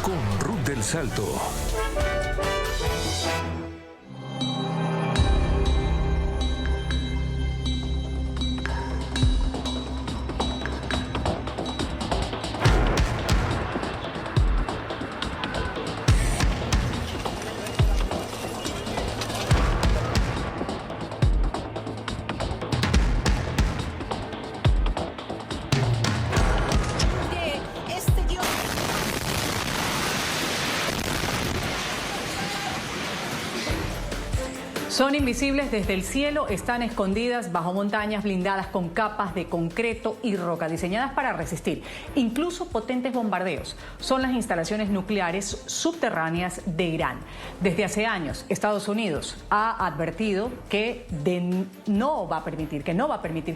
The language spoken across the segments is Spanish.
con Ruth del Salto. Son invisibles desde el cielo, están escondidas bajo montañas blindadas con capas de concreto y roca diseñadas para resistir incluso potentes bombardeos. Son las instalaciones nucleares subterráneas de Irán. Desde hace años, Estados Unidos ha advertido que no va a permitir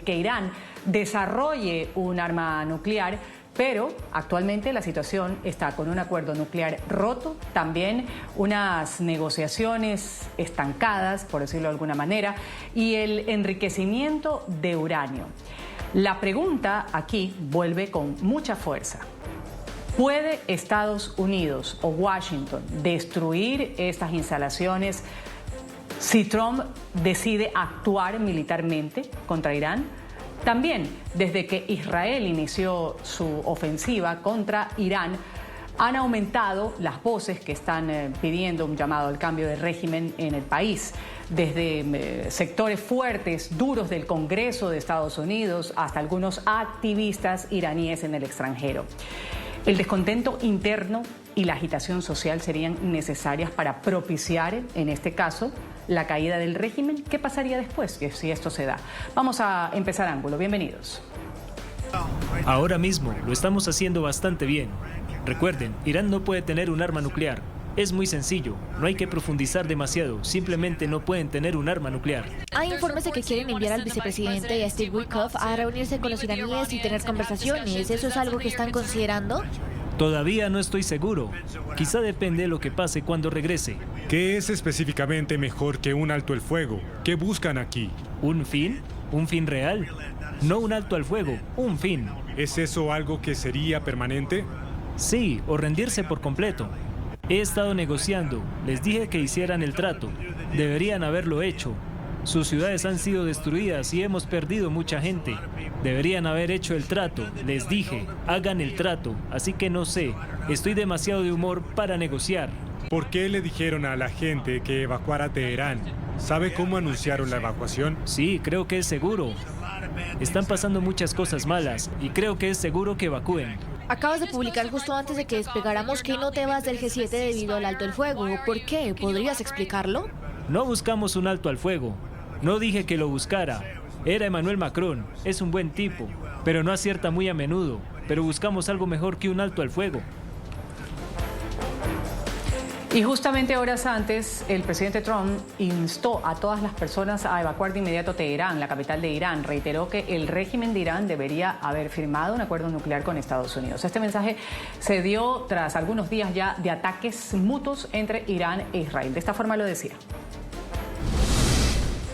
que Irán desarrolle un arma nuclear. Pero actualmente la situación está con un acuerdo nuclear roto, también unas negociaciones estancadas, por decirlo de alguna manera, y el enriquecimiento de uranio. La pregunta aquí vuelve con mucha fuerza. ¿Puede Estados Unidos o Washington destruir estas instalaciones si Trump decide actuar militarmente contra Irán? También, desde que Israel inició su ofensiva contra Irán, han aumentado las voces que están pidiendo un llamado al cambio de régimen en el país, desde sectores fuertes, duros del Congreso de Estados Unidos hasta algunos activistas iraníes en el extranjero. El descontento interno y la agitación social serían necesarias para propiciar, en este caso, la caída del régimen. ¿Qué pasaría después si esto se da? Vamos a empezar ángulo. Bienvenidos. Ahora mismo lo estamos haciendo bastante bien. Recuerden, Irán no puede tener un arma nuclear. Es muy sencillo, no hay que profundizar demasiado, simplemente no pueden tener un arma nuclear. Hay informes de que quieren enviar al vicepresidente y a Steve Witkoff a reunirse con los iraníes y tener conversaciones. ¿Eso es algo que están considerando? Todavía no estoy seguro. Quizá depende de lo que pase cuando regrese. ¿Qué es específicamente mejor que un alto el fuego? ¿Qué buscan aquí? ¿Un fin? ¿Un fin real? No un alto al fuego, un fin. ¿Es eso algo que sería permanente? Sí, o rendirse por completo. He estado negociando, les dije que hicieran el trato. Deberían haberlo hecho. Sus ciudades han sido destruidas y hemos perdido mucha gente. Deberían haber hecho el trato, les dije, hagan el trato. Así que no sé, estoy demasiado de humor para negociar. ¿Por qué le dijeron a la gente que evacuara Teherán? ¿Sabe cómo anunciaron la evacuación? Sí, creo que es seguro. Están pasando muchas cosas malas y creo que es seguro que evacúen. Acabas de publicar justo antes de que despegáramos que no te vas del G7 debido al alto el fuego. ¿Por qué? ¿Podrías explicarlo? No buscamos un alto al fuego. No dije que lo buscara. Era Emmanuel Macron. Es un buen tipo, pero no acierta muy a menudo. Pero buscamos algo mejor que un alto al fuego. Y justamente horas antes, el presidente Trump instó a todas las personas a evacuar de inmediato Teherán, la capital de Irán. Reiteró que el régimen de Irán debería haber firmado un acuerdo nuclear con Estados Unidos. Este mensaje se dio tras algunos días ya de ataques mutuos entre Irán e Israel. De esta forma lo decía.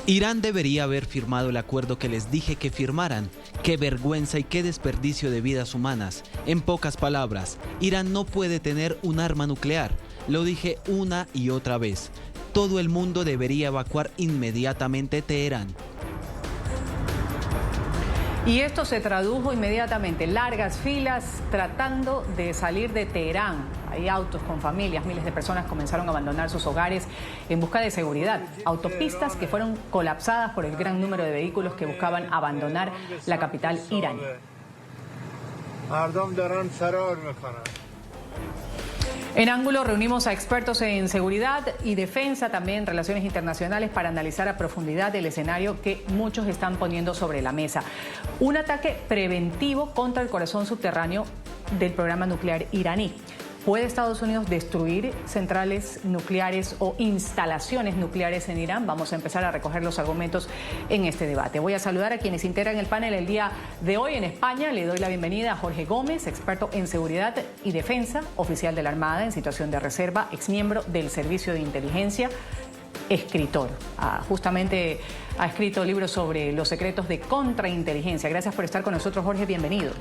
Irán debería haber firmado el acuerdo que les dije que firmaran. ¡Qué vergüenza y qué desperdicio de vidas humanas! En pocas palabras, Irán no puede tener un arma nuclear. Lo dije una y otra vez. Todo el mundo debería evacuar inmediatamente Teherán. Y esto se tradujo inmediatamente. Largas filas tratando de salir de Teherán. Hay autos con familias, miles de personas comenzaron a abandonar sus hogares en busca de seguridad. Autopistas que fueron colapsadas por el gran número de vehículos que buscaban abandonar la capital iraní. En ángulo reunimos a expertos en seguridad y defensa, también relaciones internacionales, para analizar a profundidad el escenario que muchos están poniendo sobre la mesa. Un ataque preventivo contra el corazón subterráneo del programa nuclear iraní. ¿Puede Estados Unidos destruir centrales nucleares o instalaciones nucleares en Irán? Vamos a empezar a recoger los argumentos en este debate. Voy a saludar a quienes integran el panel el día de hoy en España. Le doy la bienvenida a Jorge Gómez, experto en seguridad y defensa, oficial de la Armada en situación de reserva, exmiembro del Servicio de Inteligencia, escritor. Justamente ha escrito libros sobre los secretos de contrainteligencia. Gracias por estar con nosotros, Jorge. Bienvenido.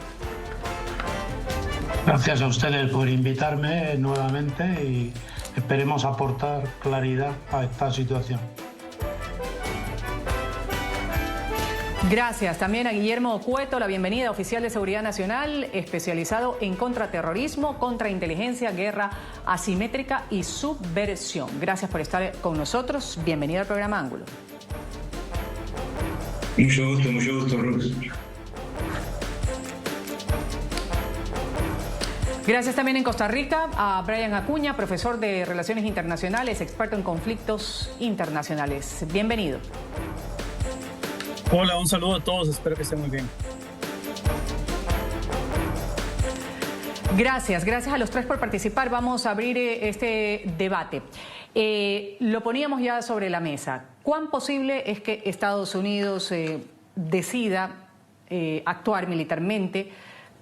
Gracias a ustedes por invitarme nuevamente y esperemos aportar claridad a esta situación. Gracias también a Guillermo Cueto, la bienvenida, oficial de Seguridad Nacional, especializado en contraterrorismo, contrainteligencia, guerra asimétrica y subversión. Gracias por estar con nosotros. Bienvenido al programa Ángulo. Mucho gusto, Ruth. Gracias también en Costa Rica a Brian Acuña, profesor de Relaciones Internacionales, experto en conflictos internacionales. Bienvenido. Hola, un saludo a todos, espero que estén muy bien. Gracias a los tres por participar. Vamos a abrir este debate. Lo poníamos ya sobre la mesa. ¿Cuán posible es que Estados Unidos decida actuar militarmente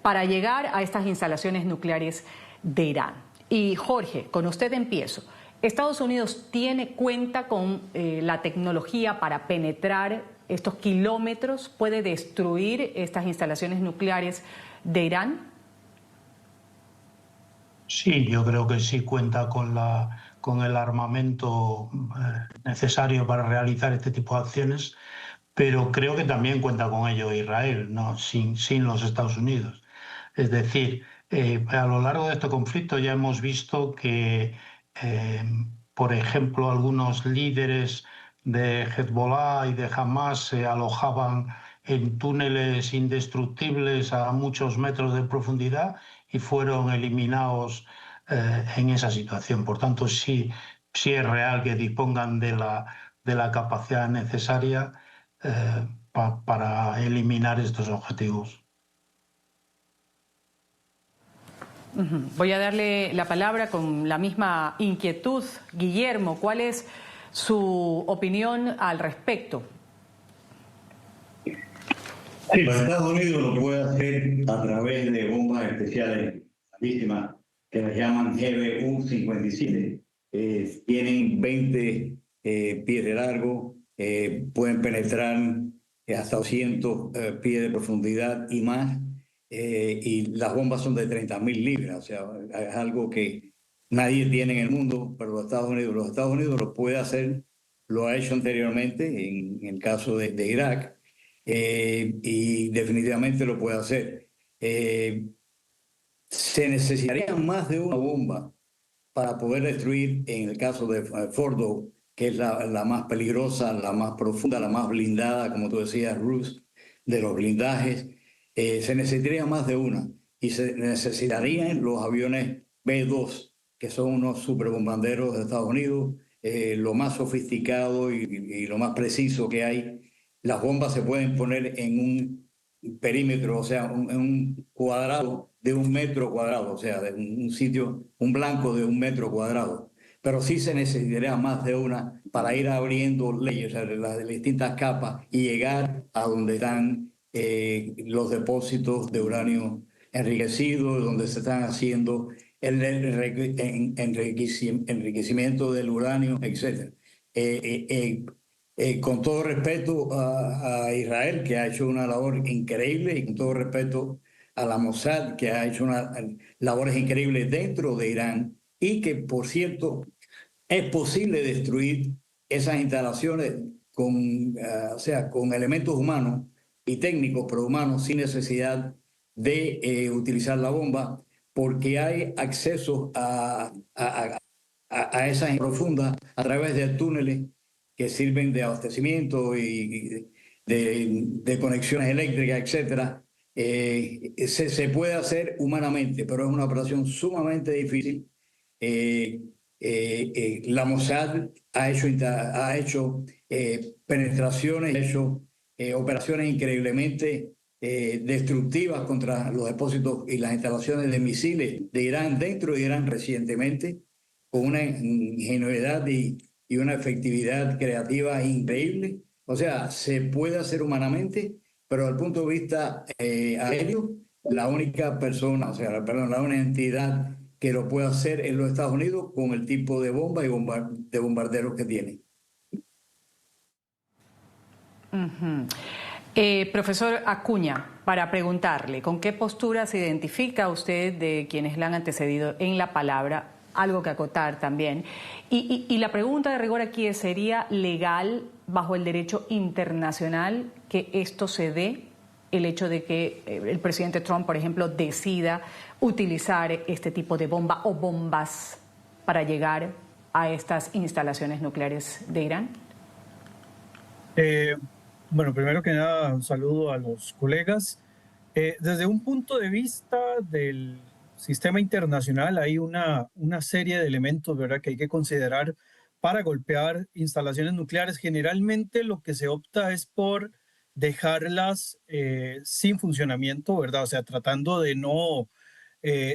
para llegar a estas instalaciones nucleares de Irán? Y Jorge, con usted empiezo. ¿Estados Unidos cuenta con la tecnología para penetrar estos kilómetros? ¿Puede destruir estas instalaciones nucleares de Irán? Sí, yo creo que sí cuenta con el armamento necesario para realizar este tipo de acciones, pero creo que también cuenta con ello Israel, ¿no? sin los Estados Unidos. Es decir, a lo largo de este conflicto ya hemos visto que, por ejemplo, algunos líderes de Hezbollah y de Hamas se alojaban en túneles indestructibles a muchos metros de profundidad y fueron eliminados en esa situación. Por tanto, sí es real que dispongan de la capacidad necesaria para eliminar estos objetivos. Voy a darle la palabra con la misma inquietud. Guillermo, ¿cuál es su opinión al respecto? Sí, los Estados Unidos lo puede hacer a través de bombas especiales altísimas que las llaman GBU-57. Tienen 20 pies de largo, pueden penetrar hasta 200 pies de profundidad y más. Y las bombas son de 30.000 libras, o sea, es algo que nadie tiene en el mundo, pero los Estados Unidos lo puede hacer, lo ha hecho anteriormente en el caso de Irak, y definitivamente lo puede hacer. Se necesitaría más de una bomba para poder destruir, en el caso de Fordo, que es la más peligrosa, la más profunda, la más blindada, como tú decías, Ruth, de los blindajes. Se necesitaría más de una y se necesitarían los aviones B-2, que son unos superbombarderos de Estados Unidos, lo más sofisticado y lo más preciso que hay. Las bombas se pueden poner en un perímetro, o sea, en un cuadrado de 1 metro cuadrado, o sea, de un sitio, un blanco de 1 metro cuadrado. Pero sí se necesitaría más de una para ir abriendo leyes, o sea, las distintas capas y llegar a donde están los depósitos de uranio enriquecido, donde se están haciendo el enriquecimiento del uranio, etc. Con todo respeto a Israel, que ha hecho una labor increíble, y con todo respeto a la Mossad, que ha hecho labores increíbles dentro de Irán, y que, por cierto, es posible destruir esas instalaciones con elementos humanos y técnicos, pero humanos, sin necesidad de utilizar la bomba, porque hay acceso a esas profundas a través de túneles que sirven de abastecimiento y de conexiones eléctricas, etc. Se puede hacer humanamente, pero es una operación sumamente difícil. La Mossad ha hecho penetraciones, ha hecho operaciones increíblemente destructivas contra los depósitos y las instalaciones de misiles de Irán, dentro de Irán recientemente, con una ingenuidad y una efectividad creativa increíble. O sea, se puede hacer humanamente, pero desde el punto de vista aéreo, la única persona, la única entidad que lo puede hacer es los Estados Unidos, con el tipo de bomba y de bombarderos que tiene. Profesor Acuña, para preguntarle, ¿con qué postura se identifica usted de quienes le han antecedido en la palabra? Algo que acotar también. Y la pregunta de rigor aquí es, ¿sería legal bajo el derecho internacional que esto se dé? El hecho de que el presidente Trump, por ejemplo, decida utilizar este tipo de bomba o bombas para llegar a estas instalaciones nucleares de Irán. Bueno, primero que nada, un saludo a los colegas. Desde un punto de vista del sistema internacional, hay una serie de elementos, ¿verdad?, que hay que considerar para golpear instalaciones nucleares. Generalmente lo que se opta es por dejarlas sin funcionamiento, ¿verdad? O sea, tratando de no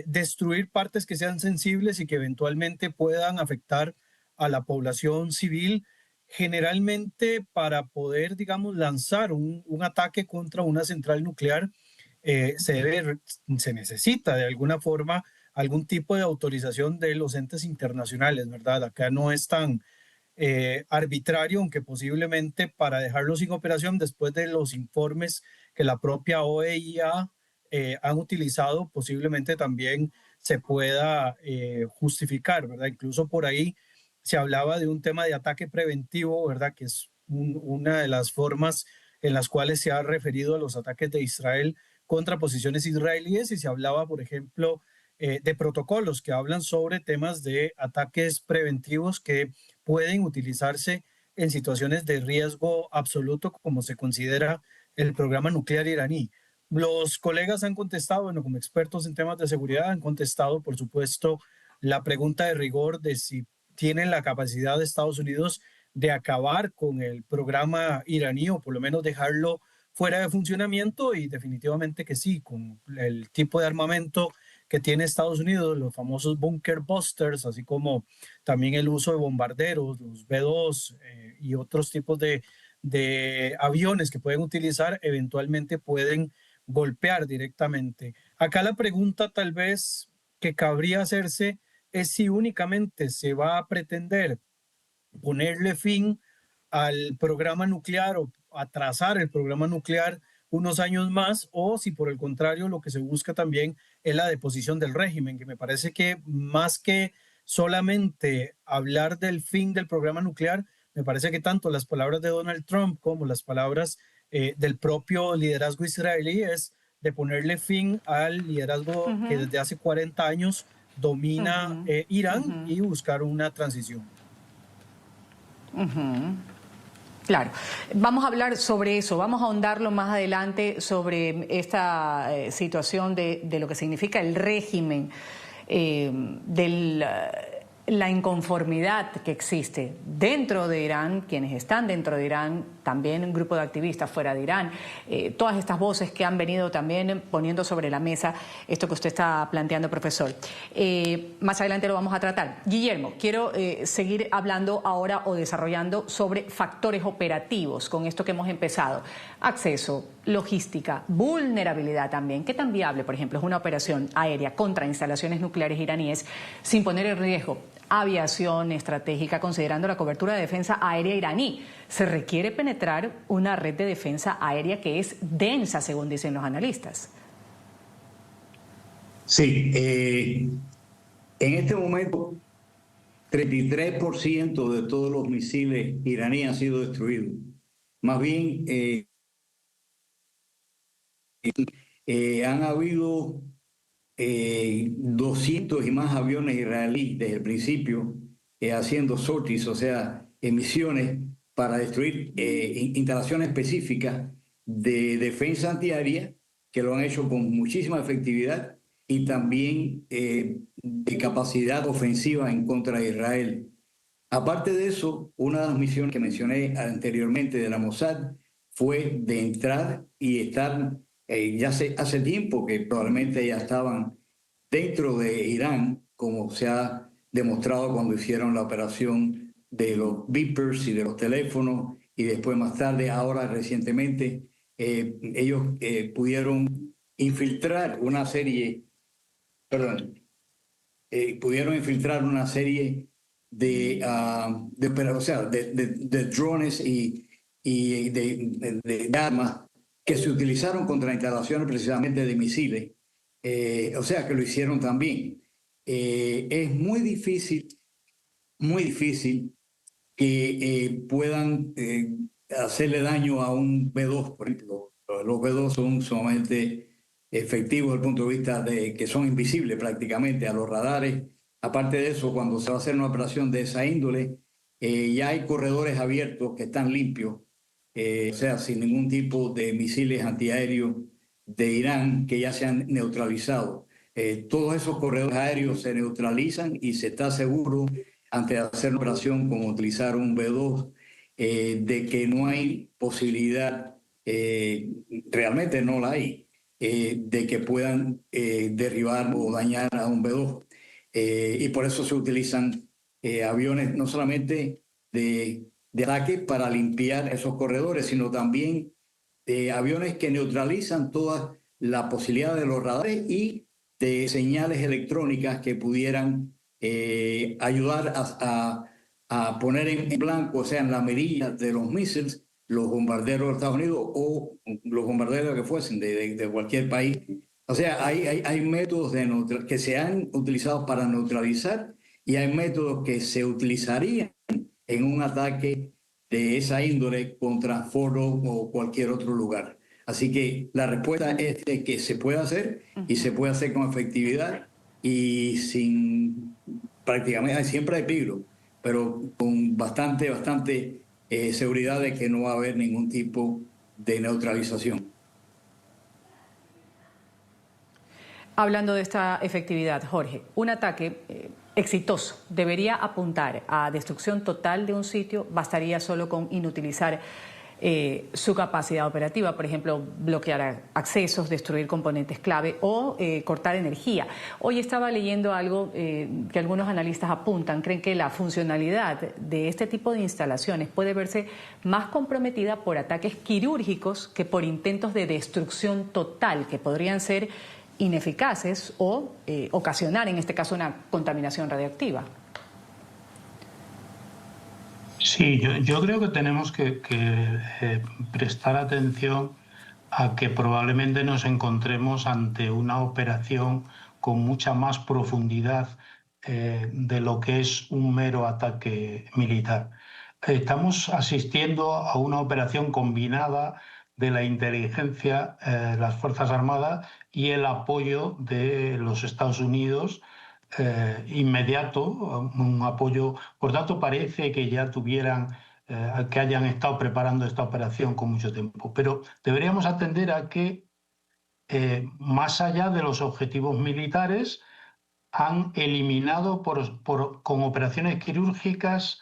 destruir partes que sean sensibles y que eventualmente puedan afectar a la población civil. Generalmente para poder, digamos, lanzar un ataque contra una central nuclear, se necesita de alguna forma algún tipo de autorización de los entes internacionales, ¿verdad? Acá no es tan arbitrario, aunque posiblemente para dejarlo sin operación después de los informes que la propia OEIA han utilizado, posiblemente también se pueda justificar, ¿verdad? Incluso por ahí se hablaba de un tema de ataque preventivo, ¿verdad? Que es una de las formas en las cuales se ha referido a los ataques de Israel contra posiciones israelíes, y se hablaba, por ejemplo, de protocolos que hablan sobre temas de ataques preventivos que pueden utilizarse en situaciones de riesgo absoluto, como se considera el programa nuclear iraní. Los colegas han contestado, bueno, como expertos en temas de seguridad, han contestado, por supuesto, la pregunta de rigor de si tienen la capacidad de Estados Unidos de acabar con el programa iraní o por lo menos dejarlo fuera de funcionamiento, y definitivamente que sí, con el tipo de armamento que tiene Estados Unidos, los famosos bunker busters, así como también el uso de bombarderos, los B-2 y otros tipos de aviones que pueden utilizar, eventualmente pueden golpear directamente. Acá la pregunta tal vez que cabría hacerse es si únicamente se va a pretender ponerle fin al programa nuclear o atrasar el programa nuclear unos años más, o si por el contrario lo que se busca también es la deposición del régimen, que me parece que más que solamente hablar del fin del programa nuclear, me parece que tanto las palabras de Donald Trump como las palabras del propio liderazgo israelí es de ponerle fin al liderazgo que desde hace 40 años domina Irán y buscar una transición. Claro, vamos a hablar sobre eso, vamos a ahondarlo más adelante sobre esta situación de lo que significa el régimen, la inconformidad que existe dentro de Irán, quienes están dentro de Irán, también un grupo de activistas fuera de Irán, todas estas voces que han venido también poniendo sobre la mesa esto que usted está planteando, profesor. Más adelante lo vamos a tratar. Guillermo, quiero seguir hablando ahora o desarrollando sobre factores operativos con esto que hemos empezado. Acceso, logística, vulnerabilidad también. ¿Qué tan viable, por ejemplo, es una operación aérea contra instalaciones nucleares iraníes sin poner en riesgo aviación estratégica, considerando la cobertura de defensa aérea iraní? Se requiere penetrar una red de defensa aérea que es densa, según dicen los analistas. Sí, en este momento 33% de todos los misiles iraníes han sido destruidos. Más bien, han habido 200 y más aviones israelíes desde el principio haciendo sorties, o sea, emisiones para destruir instalaciones específicas de defensa antiaérea, que lo han hecho con muchísima efectividad, y también de capacidad ofensiva en contra de Israel. Aparte de eso, una de las misiones que mencioné anteriormente de la Mossad fue de entrar y estar, ya hace tiempo que probablemente ya estaban dentro de Irán, como se ha demostrado cuando hicieron la operación de los beepers y de los teléfonos, y después más tarde, ahora recientemente, ellos pudieron infiltrar una serie, de drones y de armas que se utilizaron contra instalaciones precisamente de misiles, o sea que lo hicieron también. Es muy difícil que puedan hacerle daño a un B-2, por ejemplo. Los B-2 son sumamente efectivos desde el punto de vista de que son invisibles prácticamente a los radares. Aparte de eso, cuando se va a hacer una operación de esa índole, ya hay corredores abiertos que están limpios, o sea, sin ningún tipo de misiles antiaéreos de Irán que ya se han neutralizado. Todos esos corredores aéreos se neutralizan y se está seguro, antes de hacer una operación como utilizar un B-2, de que no hay posibilidad, realmente no la hay, de que puedan derribar o dañar a un B-2. Y por eso se utilizan aviones no solamente de ataque para limpiar esos corredores, sino también aviones que neutralizan toda la posibilidad de los radares y de señales electrónicas que pudieran ayudar a poner en blanco, o sea, en la mirilla de los misiles, los bombarderos de Estados Unidos o los bombarderos que fuesen de cualquier país. O sea, hay métodos que se han utilizado para neutralizar y hay métodos que se utilizarían en un ataque de esa índole contra Fordo o cualquier otro lugar. Así que la respuesta es de que se puede hacer y se puede hacer con efectividad y sin prácticamente, siempre hay peligro, pero con bastante seguridad de que no va a haber ningún tipo de neutralización. Hablando de esta efectividad, Jorge, un ataque exitoso debería apuntar a destrucción total de un sitio, bastaría solo con inutilizar su capacidad operativa, por ejemplo, bloquear accesos, destruir componentes clave o cortar energía. Hoy estaba leyendo algo que algunos analistas apuntan, creen que la funcionalidad de este tipo de instalaciones puede verse más comprometida por ataques quirúrgicos que por intentos de destrucción total, que podrían ser ineficaces o ocasionar, en este caso, una contaminación radiactiva. Sí, yo creo que tenemos que prestar atención a que probablemente nos encontremos ante una operación con mucha más profundidad de lo que es un mero ataque militar. Estamos asistiendo a una operación combinada de la inteligencia, las Fuerzas Armadas y el apoyo de los Estados Unidos, inmediato, un apoyo. Por tanto, parece que ya que hayan estado preparando esta operación con mucho tiempo. Pero deberíamos atender a que, más allá de los objetivos militares, han eliminado con operaciones quirúrgicas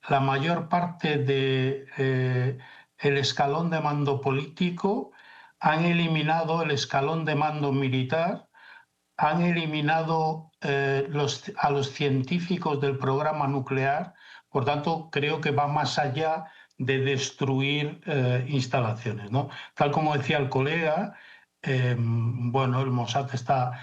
la mayor parte del escalón de mando político, han eliminado el escalón de mando militar, han eliminado a los científicos del programa nuclear. Por tanto, creo que va más allá de destruir instalaciones, ¿no? Tal como decía el colega, bueno, el Mossad está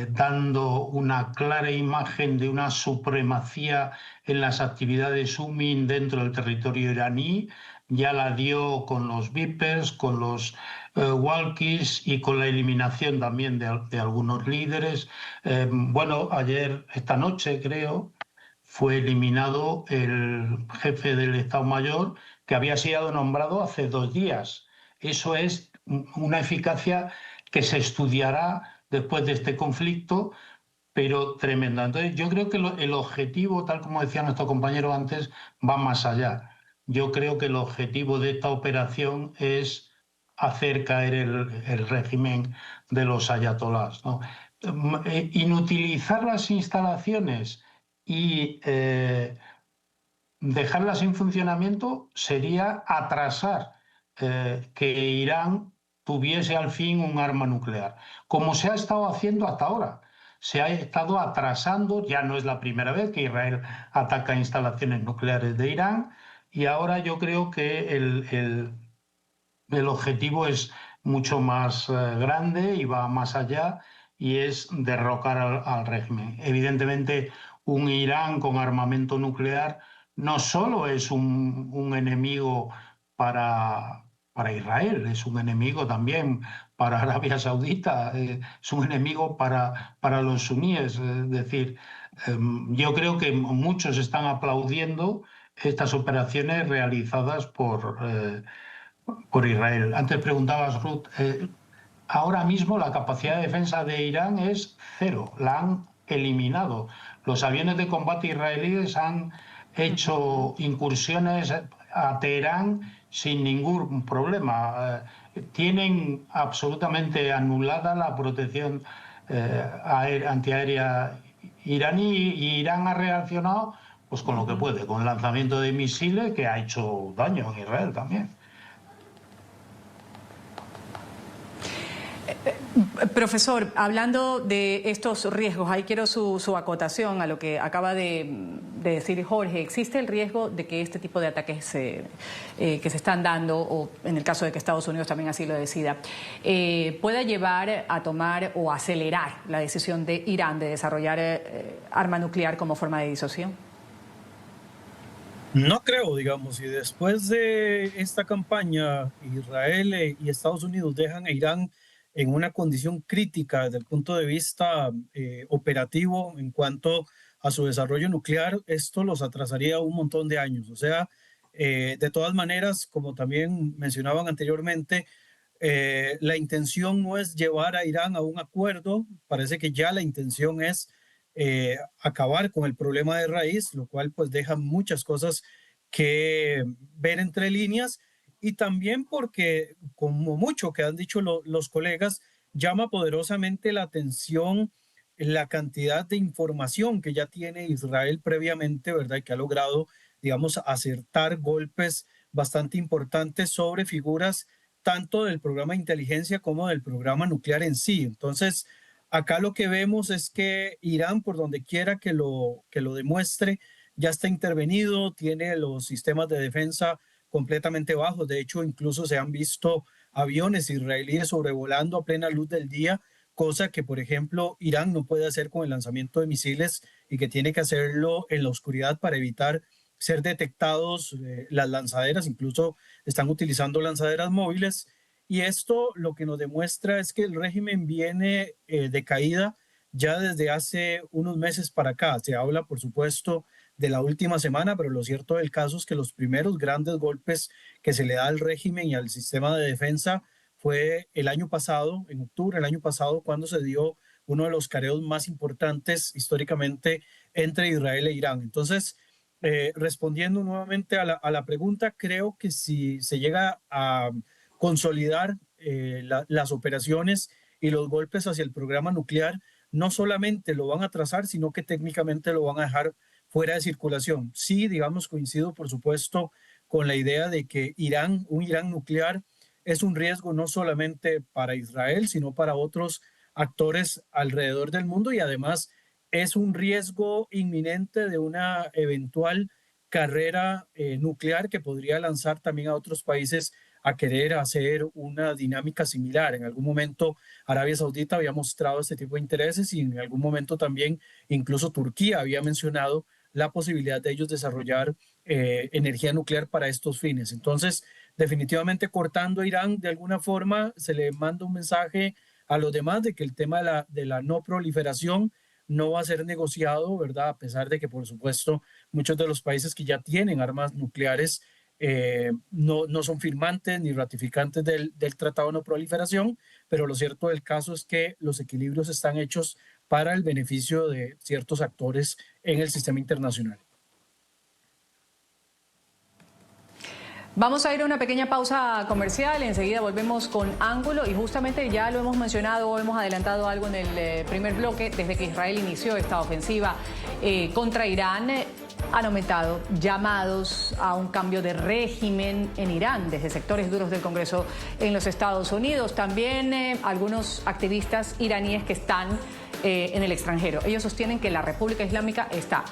dando una clara imagen de una supremacía en las actividades UMIN dentro del territorio iraní. Ya la dio con los Vipers, con los walkies y con la eliminación también de algunos líderes. Bueno, esta noche creo, fue eliminado el jefe del Estado Mayor, que había sido nombrado hace 2 días. Eso es una eficacia que se estudiará después de este conflicto, pero tremenda. Entonces, yo creo que el objetivo, tal como decía nuestro compañero antes, va más allá. Yo creo que el objetivo de esta operación es hacer caer el régimen de los ayatolás, ¿no? Inutilizar las instalaciones y dejarlas sin funcionamiamiento sería atrasar que Irán tuviese al fin un arma nuclear, como se ha estado haciendo hasta ahora. Se ha estado atrasando, ya no es la primera vez que Israel ataca instalaciones nucleares de Irán, y ahora yo creo que el objetivo es mucho más grande y va más allá, y es derrocar al régimen. Evidentemente, un Irán con armamento nuclear no solo es un enemigo para para Israel, es un enemigo también para Arabia Saudita, es un enemigo para los suníes. Es decir, yo creo que muchos están aplaudiendo estas operaciones realizadas por Israel. Antes preguntabas, Ruth, ahora mismo la capacidad de defensa de Irán es cero, la han eliminado. Los aviones de combate israelíes han hecho incursiones a Teherán sin ningún problema. Tienen absolutamente anulada la protección antiaérea iraní y Irán ha reaccionado pues con lo que puede, con el lanzamiento de misiles que ha hecho daño en Israel también. Profesor, hablando de estos riesgos, ahí quiero su acotación a lo que acaba de decir Jorge. ¿Existe el riesgo de que este tipo de ataques que se están dando, o en el caso de que Estados Unidos también así lo decida, pueda llevar a tomar o acelerar la decisión de Irán de desarrollar arma nuclear como forma de disuasión? No creo, digamos, si después de esta campaña Israel y Estados Unidos dejan a Irán en una condición crítica desde el punto de vista operativo en cuanto a su desarrollo nuclear, esto los atrasaría un montón de años. O sea, de todas maneras, como también mencionaban anteriormente, la intención no es llevar a Irán a un acuerdo, parece que ya la intención es acabar con el problema de raíz, lo cual pues deja muchas cosas que ver entre líneas. Y también porque, como mucho que han dicho los colegas, llama poderosamente la atención la cantidad de información que ya tiene Israel previamente, ¿verdad? Y que ha logrado, digamos, acertar golpes bastante importantes sobre figuras tanto del programa de inteligencia como del programa nuclear en sí. Entonces, acá lo que vemos es que Irán, por donde quiera que lo demuestre, ya está intervenido, tiene los sistemas de defensa completamente bajos. De hecho, incluso se han visto aviones israelíes sobrevolando a plena luz del día, cosa que, por ejemplo, Irán no puede hacer con el lanzamiento de misiles y que tiene que hacerlo en la oscuridad para evitar ser detectados las lanzaderas. Incluso están utilizando lanzaderas móviles. Y esto lo que nos demuestra es que el régimen viene de caída ya desde hace unos meses para acá. Se habla, por supuesto, de la última semana, pero lo cierto del caso es que los primeros grandes golpes que se le da al régimen y al sistema de defensa fue el año pasado, en octubre del año pasado, cuando se dio uno de los careos más importantes históricamente entre Israel e Irán. Entonces, respondiendo nuevamente a la pregunta, creo que si se llega a consolidar las operaciones y los golpes hacia el programa nuclear, no solamente lo van a atrasar, sino que técnicamente lo van a dejar fuera de circulación. Sí, digamos, coincido, por supuesto, con la idea de que un Irán nuclear es un riesgo no solamente para Israel, sino para otros actores alrededor del mundo, y además es un riesgo inminente de una eventual carrera nuclear que podría lanzar también a otros países a querer hacer una dinámica similar. En algún momento Arabia Saudita había mostrado este tipo de intereses y en algún momento también incluso Turquía había mencionado la posibilidad de ellos desarrollar energía nuclear para estos fines. Entonces, definitivamente cortando a Irán de alguna forma se le manda un mensaje a los demás de que el tema de la no proliferación no va a ser negociado, ¿verdad? A pesar de que, por supuesto, muchos de los países que ya tienen armas nucleares no son firmantes ni ratificantes del Tratado de No Proliferación, pero lo cierto del caso es que los equilibrios están hechos para el beneficio de ciertos actores en el sistema internacional. Vamos a ir a una pequeña pausa comercial, enseguida volvemos con Ángulo y justamente ya lo hemos mencionado o hemos adelantado algo en el primer bloque. Desde que Israel inició esta ofensiva contra Irán, han aumentado llamados a un cambio de régimen en Irán desde sectores duros del Congreso en los Estados Unidos. También algunos activistas iraníes que están en el extranjero. Ellos sostienen que la República Islámica está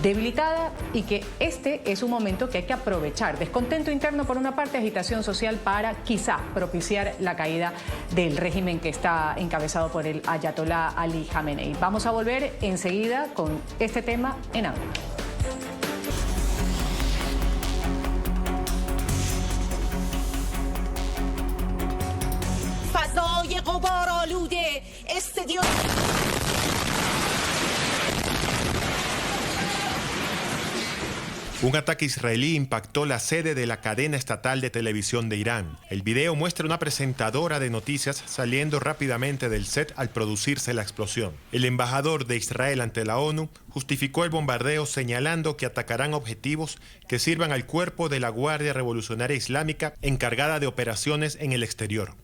debilitada y que este es un momento que hay que aprovechar. Descontento interno por una parte, agitación social para quizá propiciar la caída del régimen que está encabezado por el Ayatollah Ali Khamenei. Vamos a volver enseguida con este tema en Ángulo. Un ataque israelí impactó la sede de la cadena estatal de televisión de Irán. El video muestra una presentadora de noticias saliendo rápidamente del set al producirse la explosión. El embajador de Israel ante la ONU justificó el bombardeo señalando que atacarán objetivos que sirvan al cuerpo de la Guardia Revolucionaria Islámica encargada de operaciones en el exterior.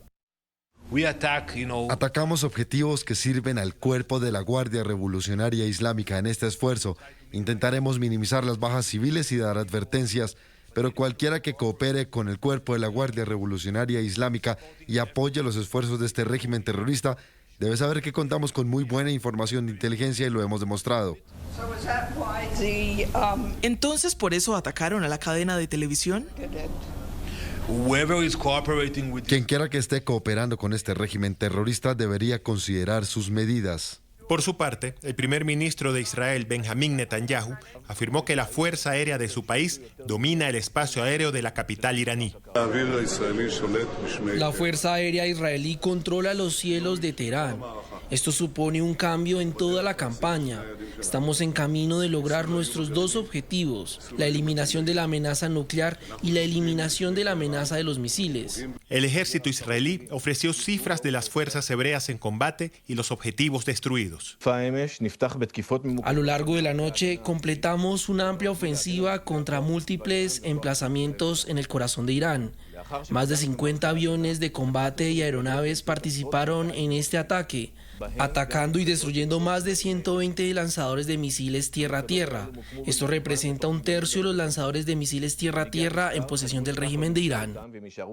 Atacamos objetivos que sirven al cuerpo de la Guardia Revolucionaria Islámica en este esfuerzo. Intentaremos minimizar las bajas civiles y dar advertencias, pero cualquiera que coopere con el cuerpo de la Guardia Revolucionaria Islámica y apoye los esfuerzos de este régimen terrorista debe saber que contamos con muy buena información de inteligencia y lo hemos demostrado. Entonces, ¿por eso atacaron a la cadena de televisión? Quien quiera que esté cooperando con este régimen terrorista debería considerar sus medidas. Por su parte, el primer ministro de Israel, Benjamín Netanyahu, afirmó que la Fuerza Aérea de su país domina el espacio aéreo de la capital iraní. La Fuerza Aérea israelí controla los cielos de Teherán. Esto supone un cambio en toda la campaña. Estamos en camino de lograr nuestros dos objetivos, la eliminación de la amenaza nuclear y la eliminación de la amenaza de los misiles. El ejército israelí ofreció cifras de las fuerzas hebreas en combate y los objetivos destruidos. A lo largo de la noche completamos una amplia ofensiva contra múltiples emplazamientos en el corazón de Irán. Más de 50 aviones de combate y aeronaves participaron en este ataque, atacando y destruyendo más de 120 lanzadores de misiles tierra-tierra. Esto representa un tercio de los lanzadores de misiles tierra-tierra en posesión del régimen de Irán.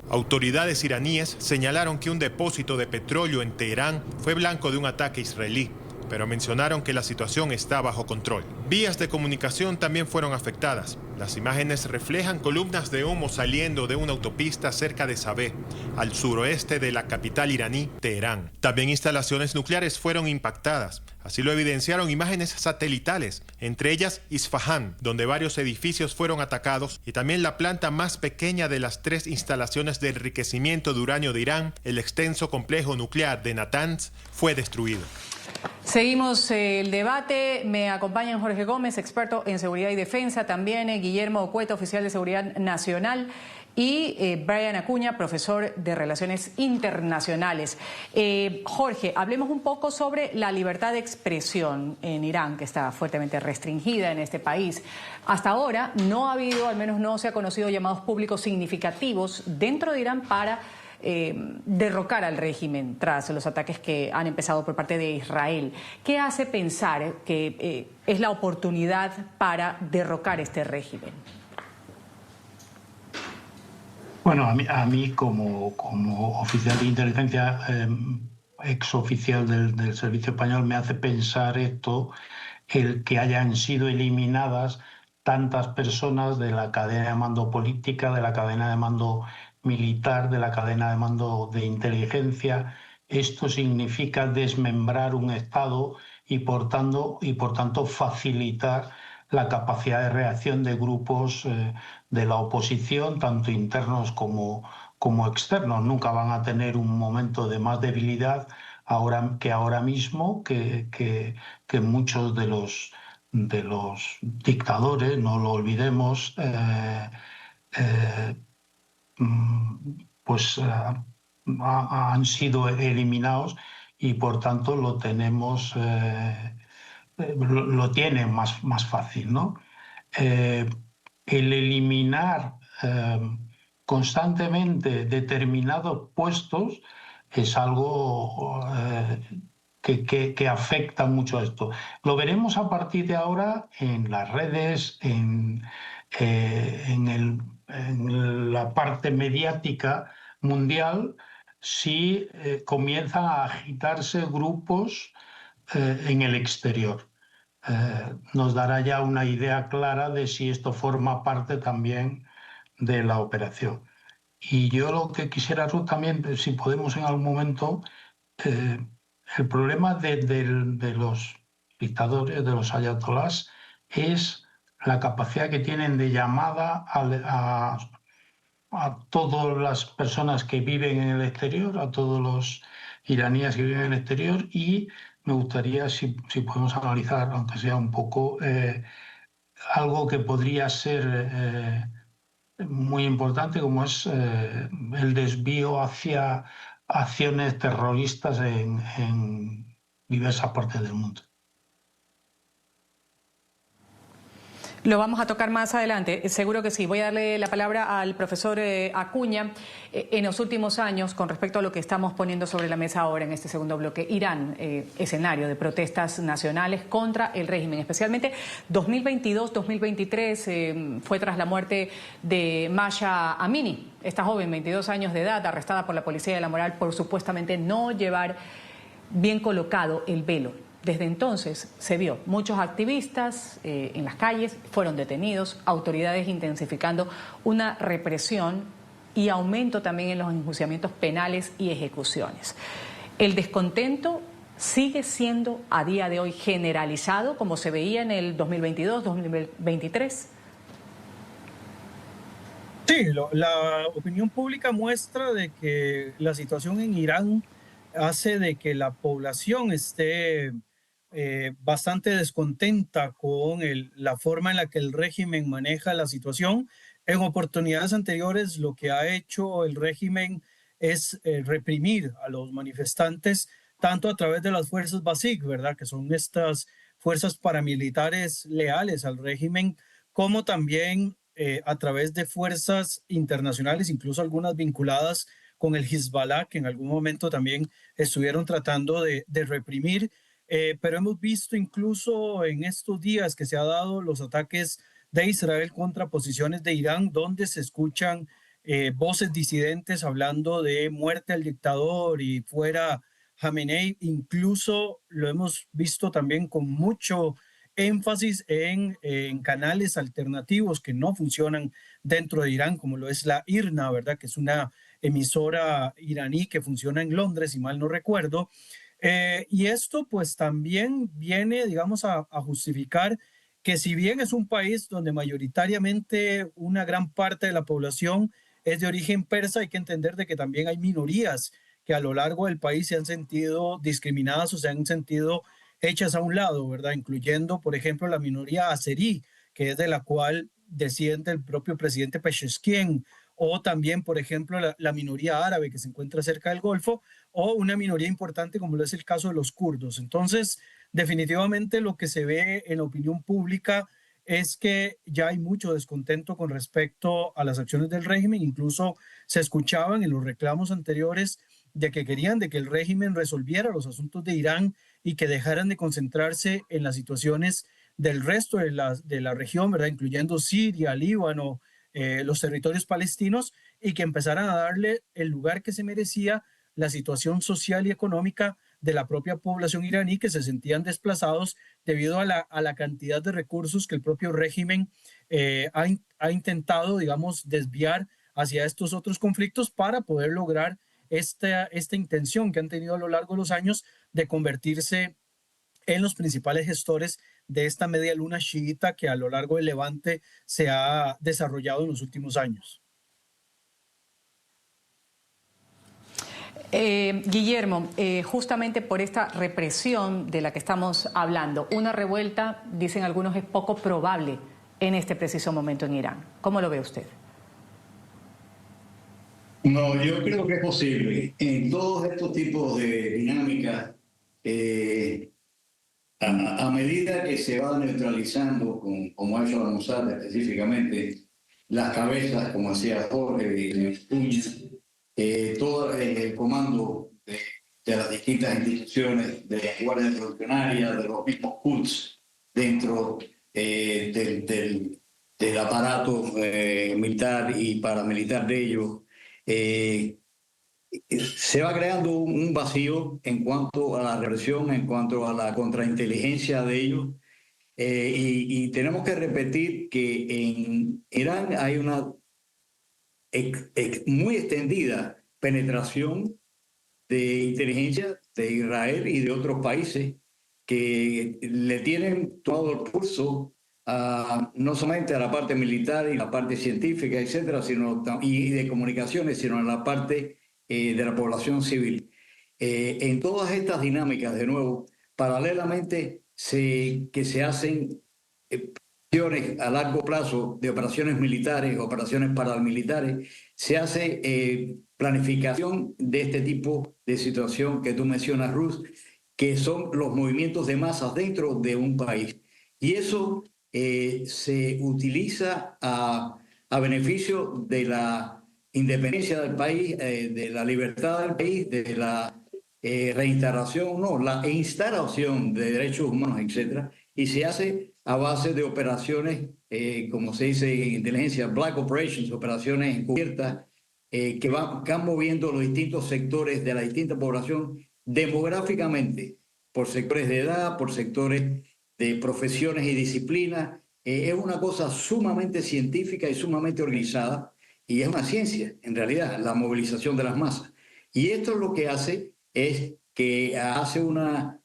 Autoridades iraníes señalaron que un depósito de petróleo en Teherán fue blanco de un ataque israelí, pero mencionaron que la situación está bajo control. Vías de comunicación también fueron afectadas. Las imágenes reflejan columnas de humo saliendo de una autopista cerca de Sabeh, al suroeste de la capital iraní, Teherán. También instalaciones nucleares fueron impactadas. Así lo evidenciaron imágenes satelitales, entre ellas Isfahán, donde varios edificios fueron atacados, y también la planta más pequeña de las 3 instalaciones de enriquecimiento de uranio de Irán, el extenso complejo nuclear de Natanz, fue destruido. Seguimos el debate. Me acompañan Jorge Gómez, experto en seguridad y defensa, también Guillermo Cueto, oficial de seguridad nacional, y Brian Acuña, profesor de Relaciones Internacionales. Jorge, hablemos un poco sobre la libertad de expresión en Irán, que está fuertemente restringida en este país. Hasta ahora no ha habido, al menos no se ha conocido llamados públicos significativos dentro de Irán para derrocar al régimen tras los ataques que han empezado por parte de Israel. ¿Qué hace pensar que es la oportunidad para derrocar este régimen? Bueno, a mí como oficial de inteligencia, exoficial del Servicio Español, me hace pensar esto, el que hayan sido eliminadas tantas personas de la cadena de mando política, de la cadena de mando militar, de la cadena de mando de inteligencia. Esto significa desmembrar un Estado y por tanto facilitar la capacidad de reacción de grupos de la oposición, tanto internos como externos. Nunca van a tener un momento de más debilidad ahora mismo, que muchos de los dictadores, no lo olvidemos, han sido eliminados y por tanto lo tienen más fácil, ¿no? El eliminar constantemente determinados puestos es algo que afecta mucho a esto. Lo veremos a partir de ahora en las redes, en la parte mediática mundial, si comienzan a agitarse grupos en el exterior. Nos dará ya una idea clara de si esto forma parte también de la operación. Y yo lo que quisiera, Ruth, también, si podemos en algún momento, el problema de los dictadores, de los ayatolás, es la capacidad que tienen de llamada a todas las personas que viven en el exterior, a todos los iraníes que viven en el exterior, y me gustaría si podemos analizar, aunque sea un poco, algo que podría ser muy importante, como es el desvío hacia acciones terroristas en diversas partes del mundo. Lo vamos a tocar más adelante, seguro que sí. Voy a darle la palabra al profesor Acuña. En los últimos años, con respecto a lo que estamos poniendo sobre la mesa ahora en este segundo bloque, Irán, escenario de protestas nacionales contra el régimen, especialmente 2022-2023, fue tras la muerte de Mahsa Amini, esta joven, 22 años de edad, arrestada por la policía de la moral por supuestamente no llevar bien colocado el velo. Desde entonces se vio muchos activistas en las calles, fueron detenidos, autoridades intensificando una represión y aumento también en los enjuiciamientos penales y ejecuciones. El descontento sigue siendo a día de hoy generalizado, como se veía en el 2022-2023. Sí, la opinión pública muestra de que la situación en Irán hace de que la población esté bastante descontenta con la forma en la que el régimen maneja la situación. En oportunidades anteriores, lo que ha hecho el régimen es reprimir a los manifestantes, tanto a través de las fuerzas Basij, ¿verdad?, que son estas fuerzas paramilitares leales al régimen, como también a través de fuerzas internacionales, incluso algunas vinculadas con el Hezbollah, que en algún momento también estuvieron tratando de reprimir. Pero hemos visto incluso en estos días que se han dado los ataques de Israel contra posiciones de Irán, donde se escuchan voces disidentes hablando de muerte al dictador y fuera Jamenei. Incluso lo hemos visto también con mucho énfasis en canales alternativos que no funcionan dentro de Irán, como lo es la IRNA, ¿verdad?, que es una emisora iraní que funciona en Londres, si mal no recuerdo. Y esto pues también viene, digamos, a justificar que si bien es un país donde mayoritariamente una gran parte de la población es de origen persa, hay que entender de que también hay minorías que a lo largo del país se han sentido discriminadas o se han sentido hechas a un lado, ¿verdad? Incluyendo, por ejemplo, la minoría azerí, que es de la cual desciende el propio presidente Pezeshkian, o también, por ejemplo, la minoría árabe que se encuentra cerca del Golfo, o una minoría importante como lo es el caso de los kurdos. Entonces, definitivamente lo que se ve en la opinión pública es que ya hay mucho descontento con respecto a las acciones del régimen. Incluso se escuchaban en los reclamos anteriores de que querían de que el régimen resolviera los asuntos de Irán y que dejaran de concentrarse en las situaciones del resto de la región, ¿verdad?, incluyendo Siria, Líbano, los territorios palestinos, y que empezaran a darle el lugar que se merecía la situación social y económica de la propia población iraní, que se sentían desplazados debido a la cantidad de recursos que el propio régimen ha intentado, digamos, desviar hacia estos otros conflictos para poder lograr esta intención que han tenido a lo largo de los años de convertirse en los principales gestores de esta media luna chiita que a lo largo del Levante se ha desarrollado en los últimos años. Guillermo, justamente por esta represión de la que estamos hablando, una revuelta, dicen algunos, es poco probable en este preciso momento en Irán. ¿Cómo lo ve usted? No, yo creo que es posible. En todos estos tipos de dinámicas, a medida que se va neutralizando, como ha hecho la Mossad específicamente, las cabezas, como decía Jorge y Acuña, todo el comando de las distintas instituciones, de la Guardia Revolucionaria, de los mismos Quds, dentro del aparato militar y paramilitar de ellos, se va creando un vacío en cuanto a la represión, en cuanto a la contrainteligencia de ellos. Y tenemos que repetir que en Irán hay una muy extendida penetración de inteligencia de Israel y de otros países que le tienen todo el pulso no solamente a la parte militar y la parte científica, etcétera, y de comunicaciones, sino a la parte de la población civil. en todas estas dinámicas, de nuevo, paralelamente que se hacen operaciones a largo plazo de operaciones militares, operaciones paramilitares, se hace planificación de este tipo de situación que tú mencionas, Ruth, que son los movimientos de masas dentro de un país. Y eso se utiliza a beneficio de la independencia del país, de la libertad del país, de la la instalación de derechos humanos, etc. Y se hace a base de operaciones, como se dice en inteligencia, black operations, operaciones encubiertas, que van moviendo los distintos sectores de la distinta población demográficamente, por sectores de edad, por sectores de profesiones y disciplinas. Es una cosa sumamente científica y sumamente organizada, y es una ciencia, en realidad, la movilización de las masas. Y esto lo que hace es que hace una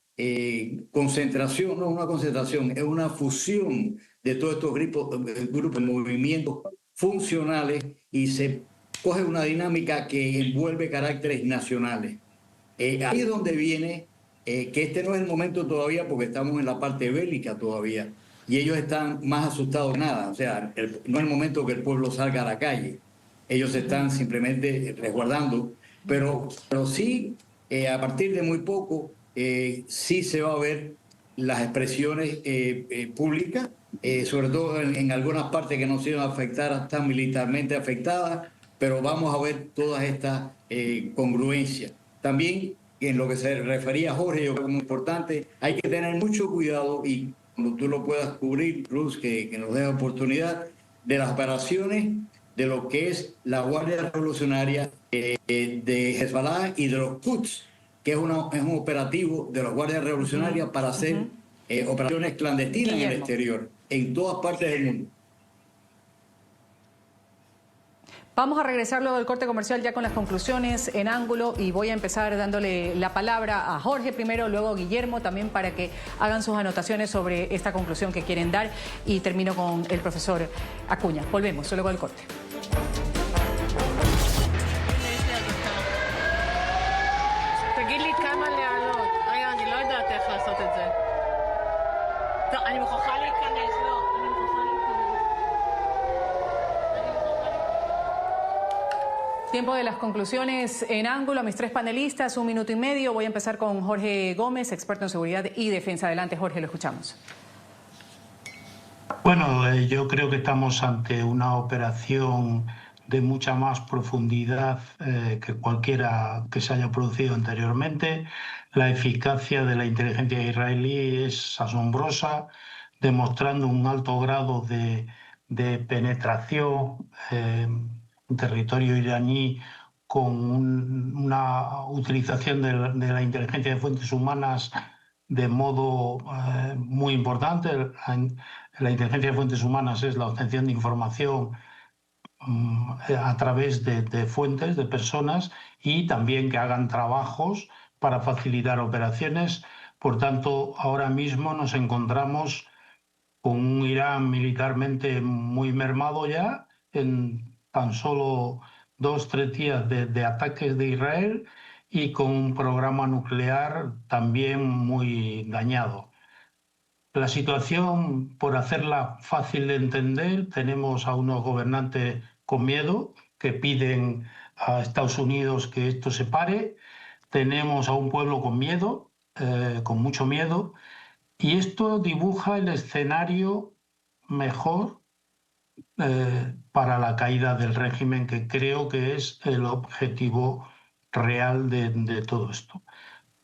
concentración, no una concentración, es una fusión de todos estos grupos, movimientos funcionales, y se coge una dinámica que envuelve caracteres nacionales. Ahí es donde viene que este no es el momento todavía, porque estamos en la parte bélica todavía, y ellos están más asustados que nada. O sea, no es el momento que el pueblo salga a la calle. Ellos están simplemente resguardando, pero sí, a partir de muy poco, sí se va a ver las expresiones públicas, sobre todo en algunas partes que no se van a afectar, están militarmente afectadas, pero vamos a ver todas estas congruencias. También, en lo que se refería a Jorge, yo creo que es muy importante, hay que tener mucho cuidado, y cuando tú lo puedas cubrir, Cruz, que nos dé oportunidad, de las operaciones de lo que es la Guardia Revolucionaria de Hezbollah y de los Quds, que es un operativo de las Guardias Revolucionarias para hacer operaciones clandestinas en el exterior, en todas partes del mundo. Vamos a regresar luego del corte comercial ya con las conclusiones en ángulo, y voy a empezar dándole la palabra a Jorge primero, luego a Guillermo también, para que hagan sus anotaciones sobre esta conclusión que quieren dar, y termino con el profesor Acuña. Volvemos luego del corte. Tiempo de las conclusiones en ángulo. A mis tres panelistas, 1 minuto y medio. Voy a empezar con Jorge Gómez, experto en seguridad y defensa. Adelante, Jorge, lo escuchamos. Bueno, yo creo que estamos ante una operación de mucha más profundidad que cualquiera que se haya producido anteriormente. La eficacia de la inteligencia israelí es asombrosa, demostrando un alto grado de penetración en territorio iraní, con una utilización de la inteligencia de fuentes humanas de modo muy importante. La inteligencia de fuentes humanas es la obtención de información a través de fuentes, de personas, y también que hagan trabajos para facilitar operaciones. Por tanto, ahora mismo nos encontramos con un Irán militarmente muy mermado ya, en tan solo 2-3 días de ataques de Israel, y con un programa nuclear también muy dañado. La situación, por hacerla fácil de entender, tenemos a unos gobernantes con miedo que piden a Estados Unidos que esto se pare. Tenemos a un pueblo con miedo, con mucho miedo, y esto dibuja el escenario mejor para la caída del régimen, que creo que es el objetivo real de todo esto.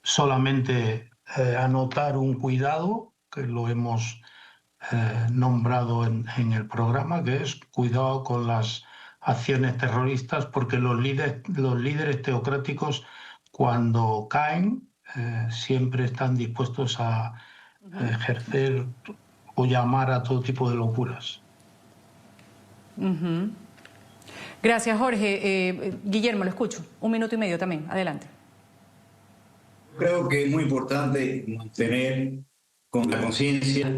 Solamente anotar un cuidado, que lo hemos nombrado en el programa, que es cuidado con las acciones terroristas, porque los líderes teocráticos, cuando caen, siempre están dispuestos a ejercer o llamar a todo tipo de locuras. Gracias, Jorge. Guillermo, lo escucho. 1 minuto y medio también. Adelante. Creo que es muy importante mantener con la conciencia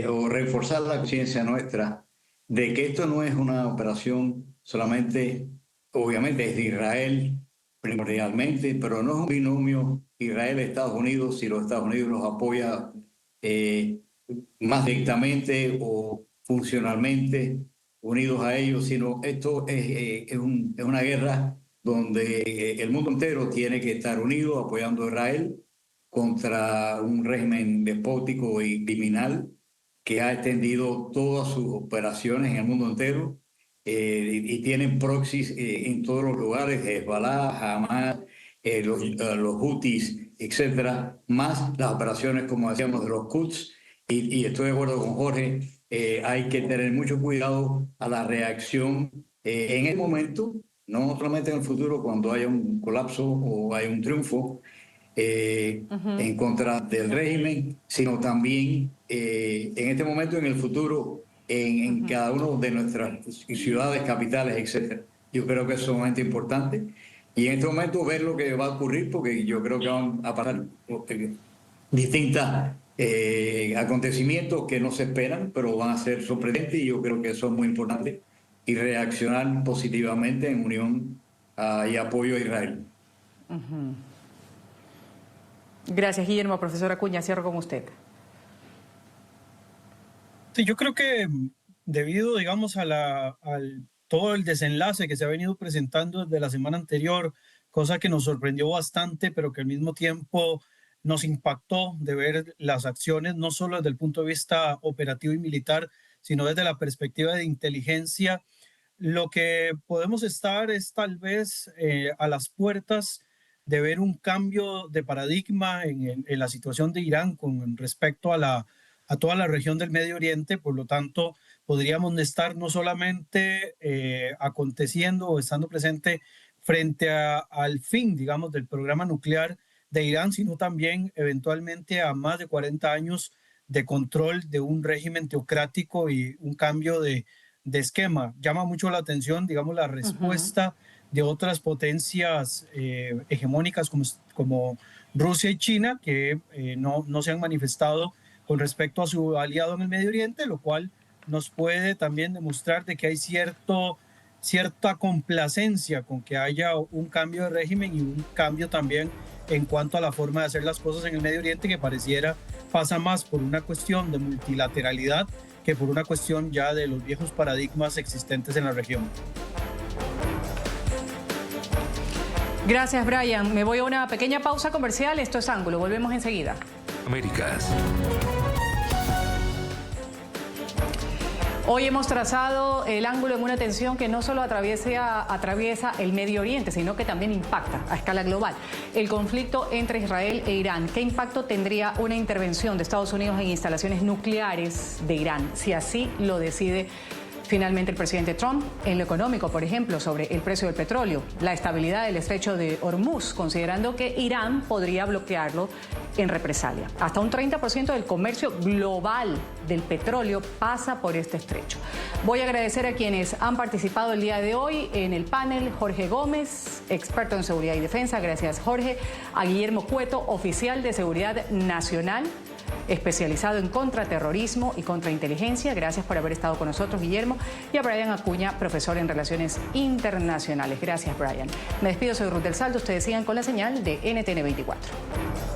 o reforzar la conciencia nuestra de que esto no es una operación solamente, obviamente es de Israel, primordialmente, pero no es un binomio Israel-Estados Unidos, si los Estados Unidos los apoya más directamente o funcionalmente unidos a ellos, sino esto es una guerra donde el mundo entero tiene que estar unido apoyando a Israel contra un régimen despótico y criminal que ha extendido todas sus operaciones en el mundo entero y tienen proxies en todos los lugares, Hezbollah, Hamas, los Houthis, etcétera, más las operaciones, como decíamos, de los Quds. Y estoy de acuerdo con Jorge, hay que tener mucho cuidado a la reacción en el momento, no solamente en el futuro, cuando haya un colapso o haya un triunfo en contra del régimen, sino también en este momento, en el futuro, en cada una de nuestras ciudades, capitales, etcétera. Yo creo que es sumamente importante. Y en este momento ver lo que va a ocurrir, porque yo creo que van a pasar distintos acontecimientos que no se esperan, pero van a ser sorprendentes, y yo creo que eso es muy importante. Y reaccionar positivamente en unión y apoyo a Israel. Gracias, Guillermo. Profesor Acuña, cierro con usted. Sí, yo creo que debido, digamos, todo el desenlace que se ha venido presentando desde la semana anterior, cosa que nos sorprendió bastante, pero que al mismo tiempo nos impactó de ver las acciones, no solo desde el punto de vista operativo y militar, sino desde la perspectiva de inteligencia. Lo que podemos estar es tal vez a las puertas de ver un cambio de paradigma en la situación de Irán con respecto a toda la región del Medio Oriente. Por lo tanto, podríamos estar no solamente aconteciendo o estando presente frente al fin, digamos, del programa nuclear de Irán, sino también eventualmente a más de 40 años de control de un régimen teocrático y un cambio de esquema. Llama mucho la atención, digamos, la respuesta de otras potencias hegemónicas como Rusia y China, que no se han manifestado con respecto a su aliado en el Medio Oriente, lo cual nos puede también demostrar de que hay cierta complacencia con que haya un cambio de régimen y un cambio también en cuanto a la forma de hacer las cosas en el Medio Oriente, que pareciera pasa más por una cuestión de multilateralidad que por una cuestión ya de los viejos paradigmas existentes en la región. Gracias, Brian. Me voy a una pequeña pausa comercial. Esto es Ángulo. Volvemos enseguida. Américas. Hoy hemos trazado el ángulo en una tensión que no solo atraviesa el Medio Oriente, sino que también impacta a escala global. El conflicto entre Israel e Irán. ¿Qué impacto tendría una intervención de Estados Unidos en instalaciones nucleares de Irán, si así lo decide finalmente el presidente Trump? En lo económico, por ejemplo, sobre el precio del petróleo, la estabilidad del estrecho de Hormuz, considerando que Irán podría bloquearlo en represalia. Hasta un 30% del comercio global del petróleo pasa por este estrecho. Voy a agradecer a quienes han participado el día de hoy en el panel. Jorge Gómez, experto en seguridad y defensa. Gracias, Jorge. A Guillermo Cueto, oficial de Seguridad Nacional, especializado en contraterrorismo y contrainteligencia. Gracias por haber estado con nosotros, Guillermo. Y a Brian Acuña, profesor en Relaciones Internacionales. Gracias, Brian. Me despido, soy Ruth del Saldo. Ustedes sigan con la señal de NTN 24.